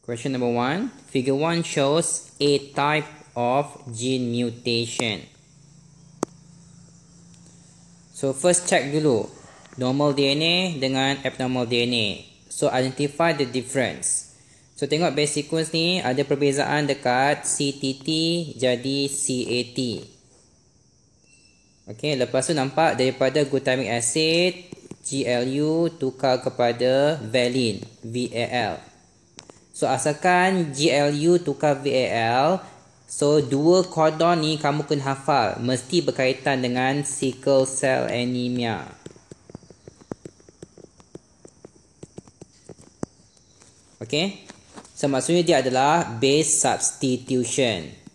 Question number 1. Figure 1 shows a type of gene mutation. So first check dulu normal DNA dengan abnormal DNA. So identify the difference. So tengok base sequence ni ada perbezaan dekat CTT jadi CAT. Okay, lepas tu nampak daripada glutamic acid GLU tukar kepada valine VAL. So asalkan GLU tukar VAL, so dua kodon ni kamu kena hafal, mesti berkaitan dengan sickle cell anemia. Okay, so maksudnya dia adalah base substitution.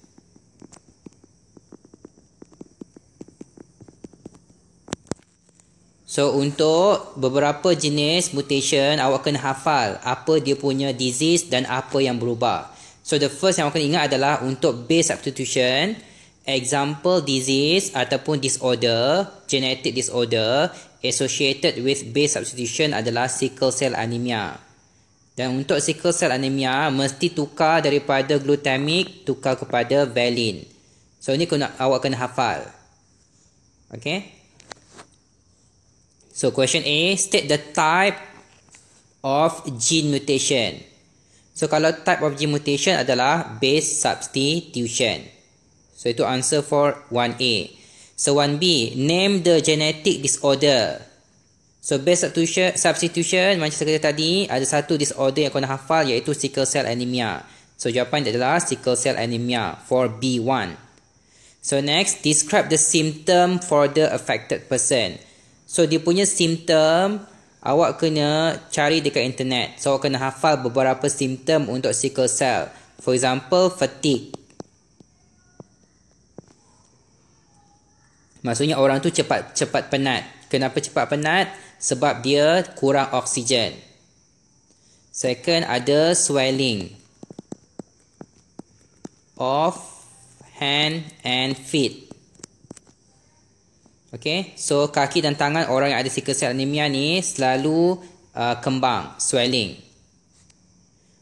So untuk beberapa jenis mutation, awak kena hafal apa dia punya disease dan apa yang berubah. So the first yang awak kena ingat adalah untuk base substitution, example disease ataupun disorder, genetic disorder associated with base substitution adalah sickle cell anemia. Dan untuk sickle cell anemia mesti tukar daripada glutamic tukar kepada valine. So ini awak kena hafal. Okay. So question A, state the type of gene mutation. So kalau type of gene mutation adalah base substitution. So itu answer for 1A. So 1B, name the genetic disorder. So base substitution macam saya kata tadi, ada satu disorder yang kau nak hafal iaitu sickle cell anemia. So jawapan dia adalah sickle cell anemia for B1. So next, describe the symptom for the affected person. So dia punya simptom awak kena cari dekat internet. So awak kena hafal beberapa simptom untuk sickle cell. For example, fatigue. Maksudnya orang tu cepat penat. Kenapa cepat penat? Sebab dia kurang oksigen. Second, ada swelling of hand and feet. Okay, so kaki dan tangan orang yang ada sickle cell anemia ni selalu kembang, swelling.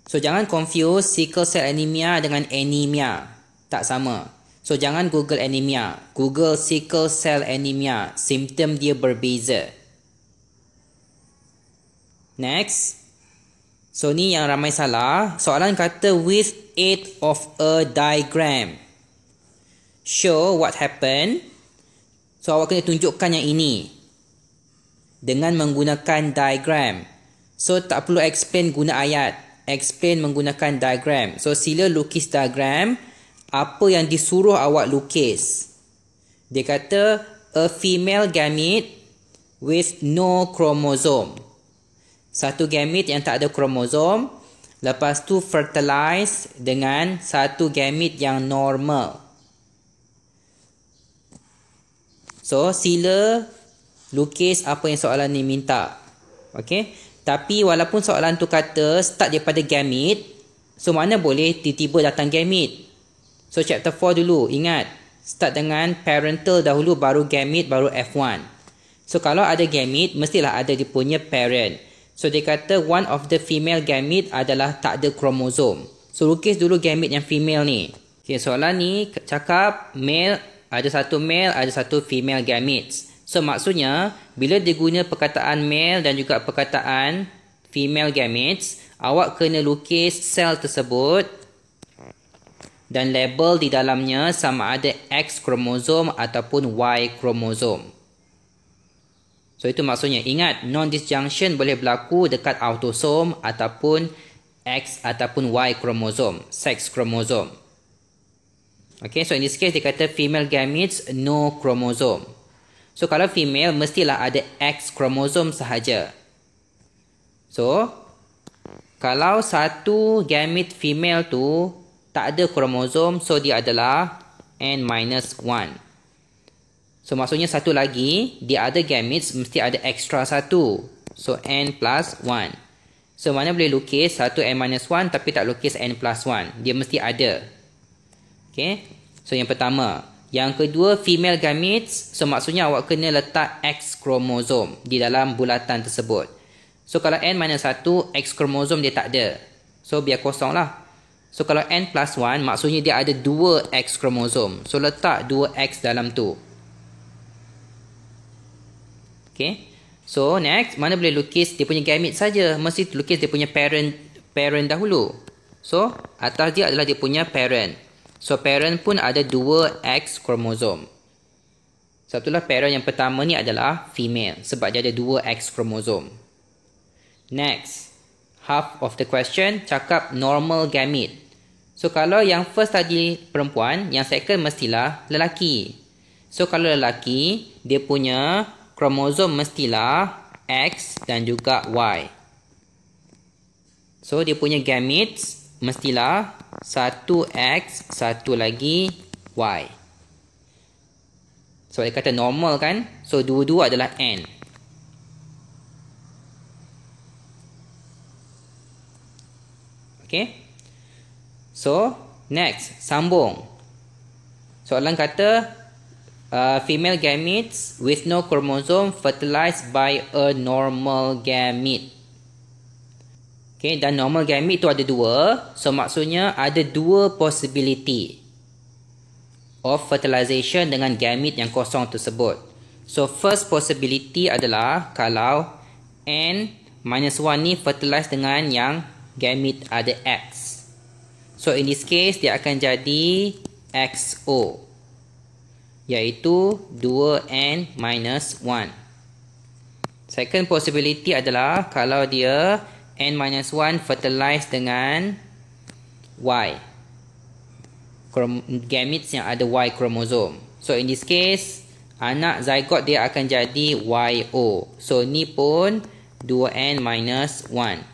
So jangan confuse sickle cell anemia dengan anemia. Tak sama. So jangan Google anemia. Google sickle cell anemia. Simptom dia berbeza. Next. So ni yang ramai salah. Soalan kata with aid of a diagram. Show what happened. So awak kena tunjukkan yang ini dengan menggunakan diagram. So tak perlu explain guna ayat. Explain menggunakan diagram. So sila lukis diagram. Apa yang disuruh awak lukis. Dia kata a female gamete with no chromosome. Satu gamete yang tak ada kromosom. Lepas tu fertilize dengan satu gamete yang normal. So, sila lukis apa yang soalan ni minta. Okay. Tapi walaupun soalan tu kata start daripada gamete. So, mana boleh tiba-tiba datang gamete. So, chapter 4 dulu. Ingat. Start dengan parental dahulu baru gamete baru F1. So, kalau ada gamete mestilah ada dia punya parent. So, dia kata one of the female gamete adalah tak ada kromosom. So, lukis dulu gamete yang female ni. Okay, soalan ni cakap male. Ada satu male, ada satu female gametes. So maksudnya, bila dia guna perkataan male dan juga perkataan female gametes, awak kena lukis sel tersebut dan label di dalamnya sama ada X kromosom ataupun Y kromosom. So itu maksudnya. Ingat, non-disjunction boleh berlaku dekat autosom ataupun X ataupun Y kromosom, sex kromosom. Okay, so in this case dia kata female gametes no chromosome. So kalau female mestilah ada X kromosom sahaja. So kalau satu gamete female tu tak ada kromosom, so dia adalah N-1. So maksudnya satu lagi, dia ada gametes mesti ada extra satu. So N+1. So mana boleh lukis satu N-1 tapi tak lukis N+1. Dia mesti ada. Okay. So yang pertama. Yang kedua, female gametes. So maksudnya awak kena letak X kromosom di dalam bulatan tersebut. So kalau N-1, X kromosom dia tak ada. So biar kosong lah. So kalau N plus 1 maksudnya dia ada 2 X kromosom. So letak 2 X dalam tu. Okay. So next, mana boleh lukis dia punya gamete saja. Mesti lukis dia punya parent dahulu. So atas dia adalah dia punya parent. So parent pun ada 2 X kromosom. Sebab itulah parent yang pertama ni adalah female. Sebab dia ada 2 X kromosom. Next. Half of the question cakap normal gamete. So kalau yang first tadi perempuan, yang second mestilah lelaki. So kalau lelaki, dia punya kromosom mestilah X dan juga Y. So dia punya gametes mestilah 1X, satu lagi Y. So dia kata normal kan? So dua-dua adalah N. Okay. So next, sambung. Soalan kata female gametes with no chromosome fertilized by a normal gamete. Okay, dan normal gamete tu ada 2. So maksudnya ada 2 possibility of fertilization dengan gamete yang kosong tersebut. So first possibility adalah kalau N-1 ni fertilize dengan yang gamete ada X. So in this case dia akan jadi XO, iaitu 2N-1. Second possibility adalah kalau dia N-1 fertilize dengan Y, gametes yang ada Y kromosom. So in this case anak zygote dia akan jadi YO. So ni pun 2N-1.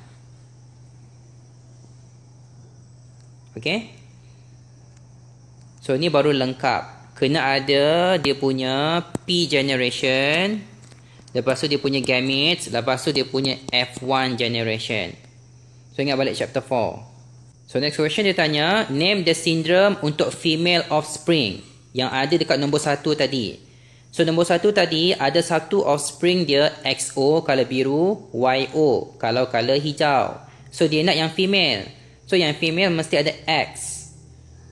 Okay. So ni baru lengkap. Kena ada dia punya P generation, lepas tu dia punya gametes, lepas tu dia punya F1 generation. So ingat balik chapter 4. So next question dia tanya, name the syndrome untuk female offspring yang ada dekat nombor 1 tadi. So nombor 1 tadi ada satu offspring dia XO color biru, YO kalau color hijau. So dia nak yang female. So yang female mesti ada X.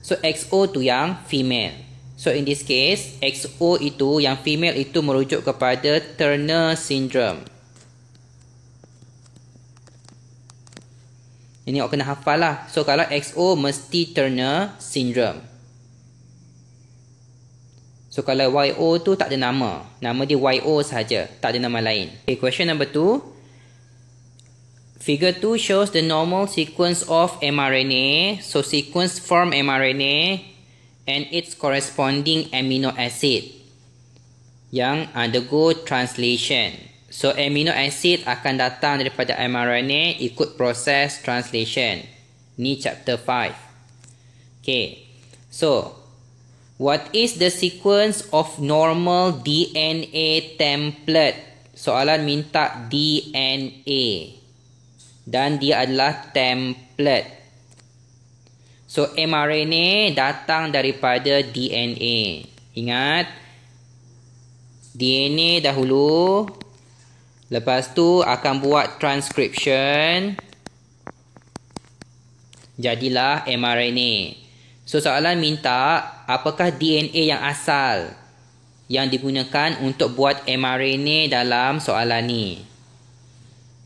So XO tu yang female. So in this case, XO itu yang female itu merujuk kepada Turner syndrome. Ini awak kena hafal lah. So kalau XO mesti Turner syndrome. So kalau YO tu tak ada nama. Nama dia YO sahaja. Tak ada nama lain. Okay, question number 2. Figure 2 shows the normal sequence of mRNA. So sequence form mRNA and its corresponding amino acid yang undergo translation. So amino acid akan datang daripada mRNA ikut proses translation. Ni chapter 5. Okay. So what is the sequence of normal DNA template? Soalan minta DNA. Dan dia adalah template. So mRNA datang daripada DNA. Ingat, DNA dahulu, lepas tu akan buat transcription, jadilah mRNA. So soalan minta apakah DNA yang asal yang digunakan untuk buat mRNA dalam soalan ni.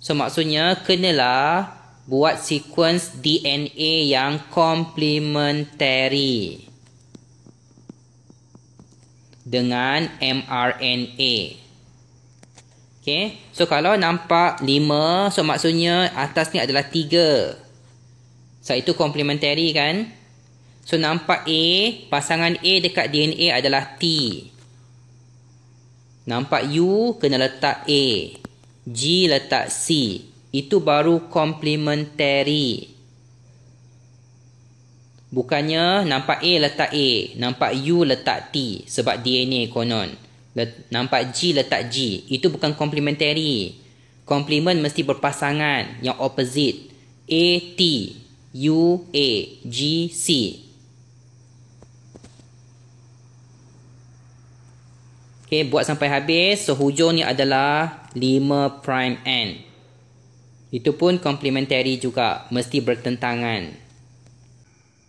So maksudnya kenalah buat sequence DNA yang complementary dengan mRNA. Okay. So kalau nampak 5, so maksudnya atas ni adalah 3. So itu complementary kan. So nampak A, pasangan A dekat DNA adalah T. Nampak U, kena letak A. G letak C. Itu baru complementary. Bukannya nampak A letak A, nampak U letak T sebab DNA konon. Nampak G letak G. Itu bukan complementary. Complement mesti berpasangan, yang opposite. A, T, U, A, G, C. Okay, buat sampai habis. So hujung ni adalah 5' N. Itu pun complementary juga, mesti bertentangan.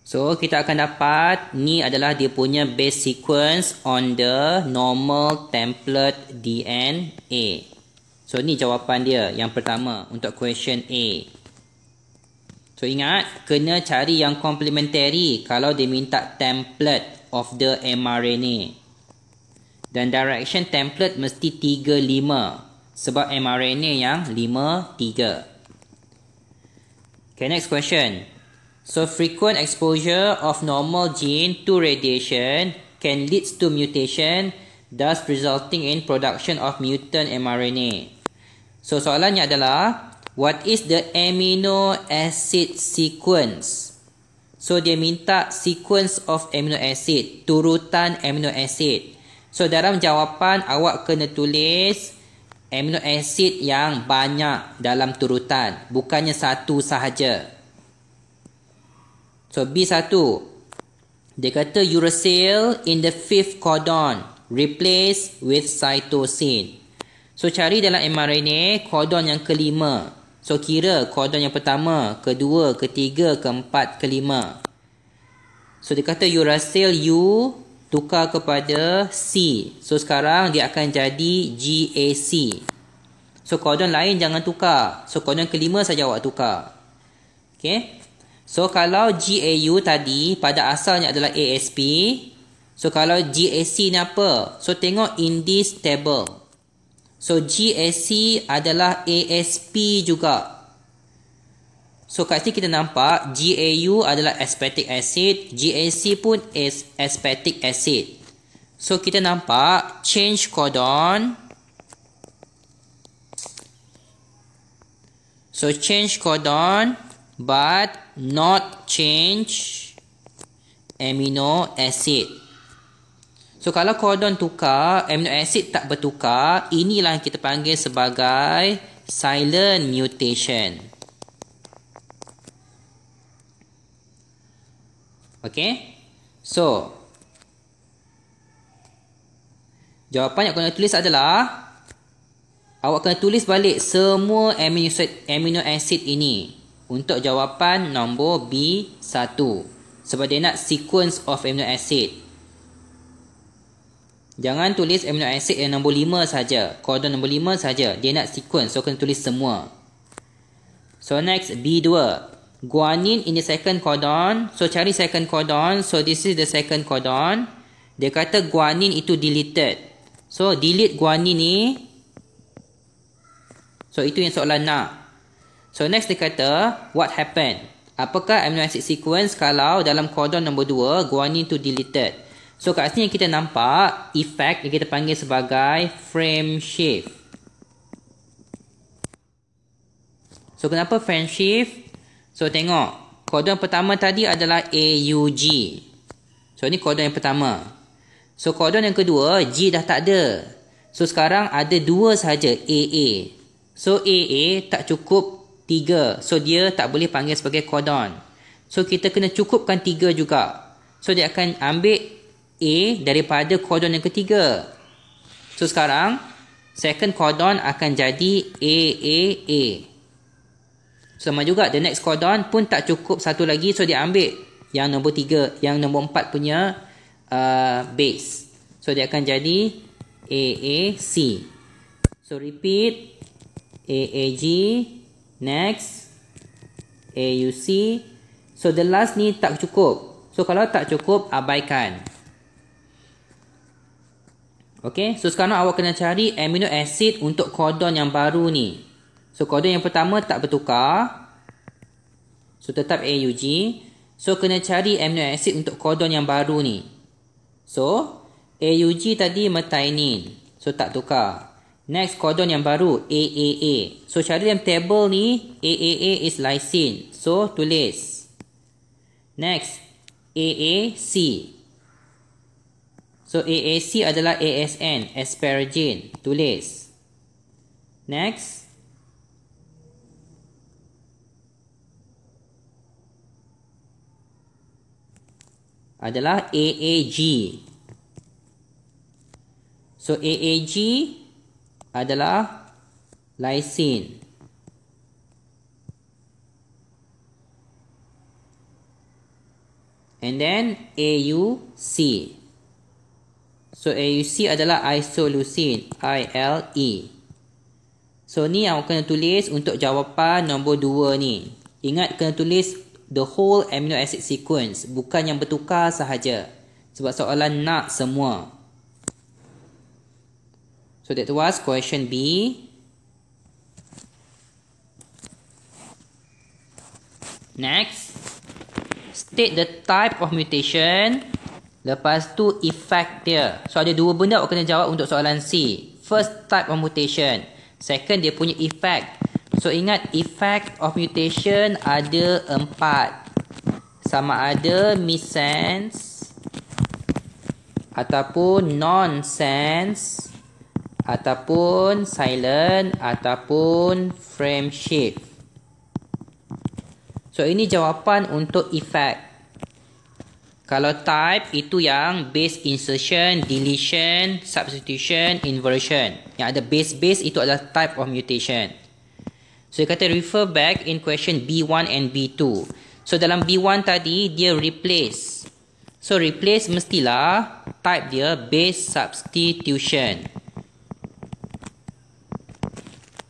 So, kita akan dapat ni adalah dia punya base sequence on the normal template DNA. So, ni jawapan dia yang pertama untuk question A. So, ingat, kena cari yang complementary kalau dia minta template of the mRNA. Dan direction template mesti 3-5. Sebab mRNA yang 5-3. Okay, next question. So, frequent exposure of normal gene to radiation can lead to mutation, thus resulting in production of mutant mRNA. So, soalannya adalah, what is the amino acid sequence? So, dia minta sequence of amino acid, turutan amino acid. So, dalam jawapan awak kena tulis amino acid yang banyak dalam turutan, bukannya satu sahaja. So, B1. Dia kata uracil in the 5th codon replace with cytosine. So, cari dalam mRNA codon yang kelima. So, kira codon yang pertama, kedua, ketiga, keempat, kelima. So, dia kata uracil U tukar kepada C. So, sekarang dia akan jadi GAC. So, codon lain jangan tukar. So, codon kelima saja awak tukar. Okay. So, kalau GAU tadi pada asalnya adalah ASP. So, kalau GAC ni apa? So, tengok in this table. So, GAC adalah ASP juga. So, kat sini kita nampak GAU adalah aspartic acid. GAC pun is aspartic acid. So, kita nampak change codon. So, change codon but not change amino acid. So, kalau codon tukar, amino acid tak bertukar, inilah yang kita panggil sebagai silent mutation. Okay? So, jawapan yang kena tulis adalah, awak kena tulis balik semua amino acid ini untuk jawapan nombor B1. Sebab dia nak sequence of amino acid. Jangan tulis amino acid yang nombor 5 saja. Codon nombor 5 saja. Dia nak sequence. So, kena tulis semua. So, next B2. Guanine in the second codon. So, cari second codon. So, this is the second codon. Dia kata guanine itu deleted. So, delete guanine ni. So, itu yang soalan nak. So, next dia kata, what happened? Apakah amino acid sequence kalau dalam codon nombor 2, guanine itu deleted? So, kat sini kita nampak effect yang kita panggil sebagai frame shift. So, kenapa frame shift? So, tengok. Codon pertama tadi adalah AUG. So, ini codon yang pertama. So, codon yang kedua, G dah tak ada. So, sekarang ada 2 sahaja, AA. So, AA tak cukup 3. So, dia tak boleh panggil sebagai codon. So, kita kena cukupkan 3 juga. So, dia akan ambil A daripada codon yang ketiga. So, sekarang, second codon akan jadi AAA. Sama juga, the next codon pun tak cukup satu lagi. So, dia ambil yang nombor 3, yang nombor 4 punya base. So, dia akan jadi AAC. So, repeat. AAG. Next, AUC. So, the last ni tak cukup. So, kalau tak cukup, abaikan. Okay, so sekarang awak kena cari amino acid untuk codon yang baru ni. So, codon yang pertama tak bertukar. So, tetap AUG. So, kena cari amino acid untuk codon yang baru ni. So, AUG tadi methionine. So, tak tukar. Next, codon yang baru, AAA. So, cari dalam table ni, AAA is lysine. So, tulis. Next, AAC. So, AAC adalah ASN, asparagine. Tulis. Next. Adalah AAG. So, AAG adalah lysine. and then AUC. So AUC adalah isoleucine, ILE. So ni awak kena tulis untuk jawapan nombor 2 ni. Ingat kena tulis the whole amino acid sequence, bukan yang bertukar sahaja. Sebab soalan nak semua. So that was question B. Next, state the type of mutation. Lepas tu effect dia. So ada dua benda awak kena jawab untuk soalan C. First, type of mutation. Second, dia punya effect. So ingat effect of mutation ada 4. Sama ada missense ataupun non-sense ataupun silent ataupun frame shift. So ini jawapan untuk effect. Kalau type itu yang base insertion, deletion, substitution, inversion. Yang ada base itu adalah type of mutation. So dia kata refer back in question B1 and B2. So dalam B1 tadi dia replace. So replace mestilah type dia base substitution.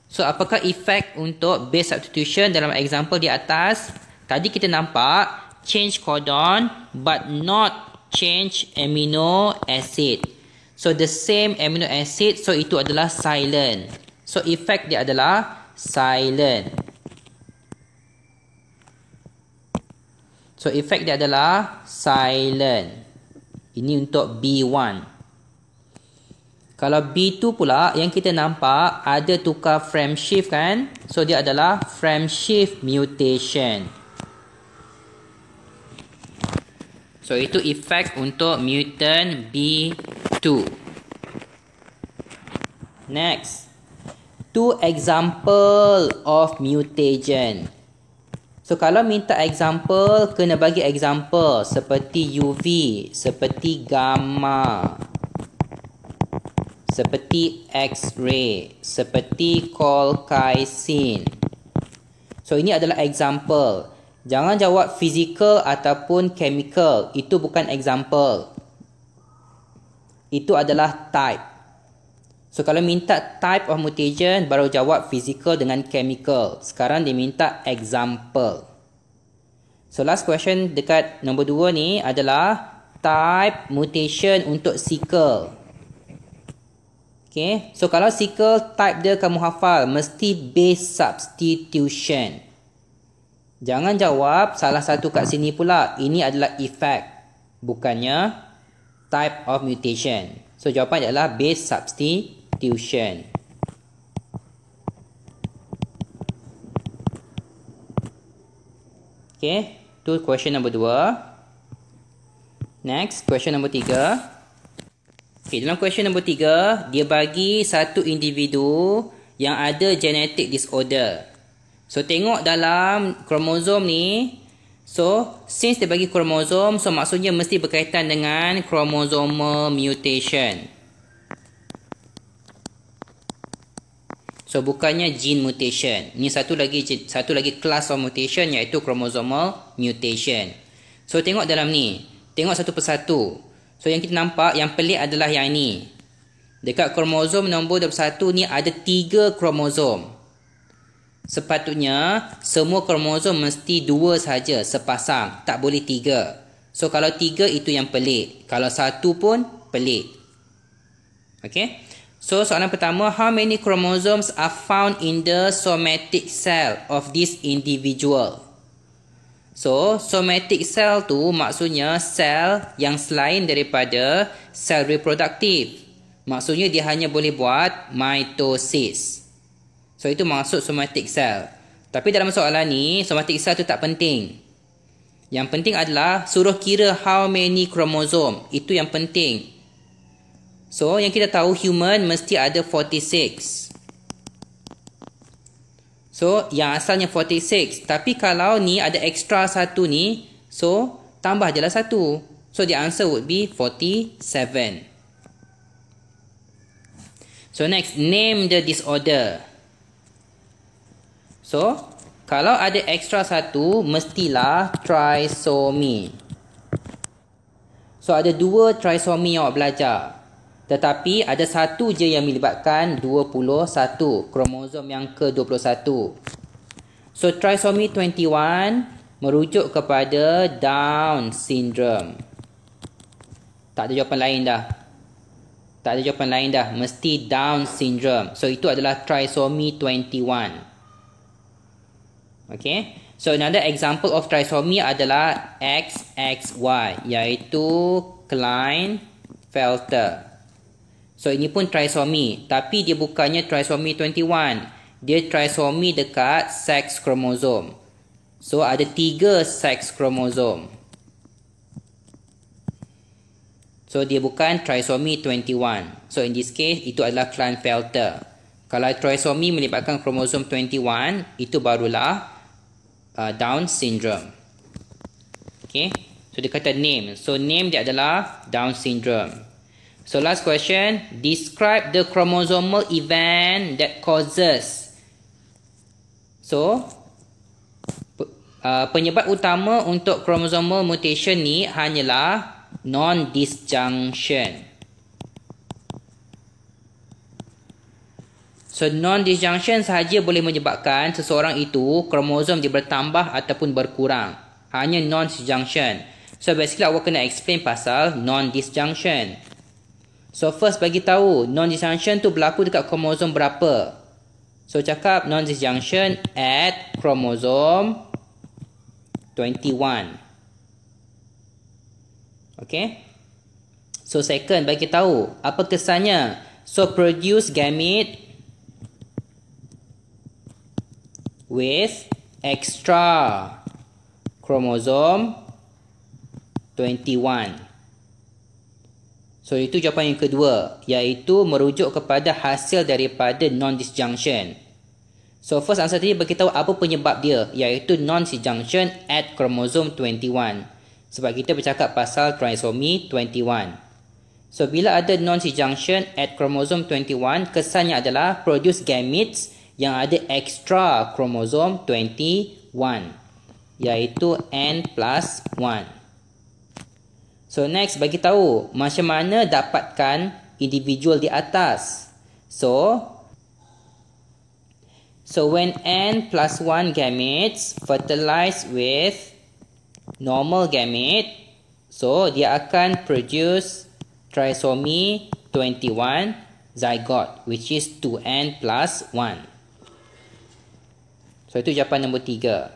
So apakah effect untuk base substitution dalam example di atas? Tadi kita nampak change codon but not change amino acid. So the same amino acid, so itu adalah silent. So effect dia adalah silent. So effect dia adalah silent. Ini untuk B1. Kalau B2 pula yang kita nampak ada tukar frame shift kan? So dia adalah frame shift mutation. So itu effect untuk mutant B2. Next, 2 example of mutation. So kalau minta example, kena bagi example seperti UV, seperti gamma, seperti X-ray, seperti colchicine. So ini adalah example. Jangan jawab physical ataupun chemical. Itu bukan example. Itu adalah type. So kalau minta type of mutation, baru jawab physical dengan chemical. Sekarang dia minta example. So last question dekat nombor 2 ni adalah type mutation untuk sickle. Okay. So kalau sickle, type dia kamu hafal. Mesti base substitution. Jangan jawab salah satu kat sini pula. Ini adalah effect. Bukannya type of mutation. So jawapan adalah base substitution. Okay. Tu question number 2. Next, question number 3. Okay, dalam question number 3, dia bagi satu individu yang ada genetic disorder. So tengok dalam kromosom ni. So since dia bagi kromosom, so maksudnya mesti berkaitan dengan chromosomal mutation. So bukannya gene mutation. Ni satu lagi class of mutation iaitu chromosomal mutation. So tengok dalam ni. Tengok satu persatu. So yang kita nampak yang pelik adalah yang ni. Dekat kromosom nombor 21 ni ada 3 kromosom. Sepatutnya semua kromosom mesti 2 saja sepasang, tak boleh 3. So kalau 3 itu yang pelik, kalau 1 pun pelik. Okay. So soalan pertama, how many chromosomes are found in the somatic cell of this individual? So somatic cell tu maksudnya sel yang selain daripada sel reproduktif. Maksudnya dia hanya boleh buat mitosis. So itu maksud somatic cell. Tapi dalam soalan ni, somatic cell tu tak penting. Yang penting adalah suruh kira how many chromosome. Itu yang penting. So yang kita tahu human mesti ada 46. So yang asalnya 46. Tapi kalau ni ada extra satu ni, so tambah je lah 1. So the answer would be 47. So next, name the disorder. So, kalau ada extra 1, mestilah trisomy. So ada 2 trisomi yang awak belajar. Tetapi ada satu je yang melibatkan 21, kromosom yang ke-21. So trisomy 21 merujuk kepada Down syndrome. Tak ada jawapan lain dah. Tak ada jawapan lain dah. Mesti Down syndrome. So itu adalah trisomy 21. Okay. So another example of trisomy adalah XXY, iaitu Klinefelter. So ini pun trisomy, tapi dia bukannya trisomy 21. Dia trisomy dekat sex kromosom. So ada 3 sex kromosom. So dia bukan trisomy 21. So in this case itu adalah Klinefelter. Kalau trisomy melibatkan kromosom 21, itu barulah Down syndrome. Okay. So dia kata name. So name dia adalah Down syndrome. So last question, describe the chromosomal event that causes. So penyebab utama untuk chromosomal mutation ni hanyalah non-disjunction. So non-disjunction sahaja boleh menyebabkan seseorang itu kromosom dia bertambah ataupun berkurang. Hanya non-disjunction. So basically awak kena explain pasal non-disjunction. So first bagi tahu non-disjunction tu berlaku dekat kromosom berapa. So cakap non-disjunction at kromosom 21. Okay. So second bagi tahu apa kesannya. So produce gamete with extra chromosome 21. So itu jawapan yang kedua, iaitu merujuk kepada hasil daripada non-disjunction. So first answer tadi beritahu apa penyebab dia, iaitu non-disjunction at chromosome 21. Sebab kita bercakap pasal trisomy 21. So bila ada non-disjunction at chromosome 21, kesannya adalah produce gametes yang ada extra chromosome 21, iaitu N+1. So next bagi tahu macam mana dapatkan individual di atas. So when N+1 gametes fertilize with normal gamete, so dia akan produce trisomy 21 zygote, which is 2N+1. So itu jawapan nombor 3.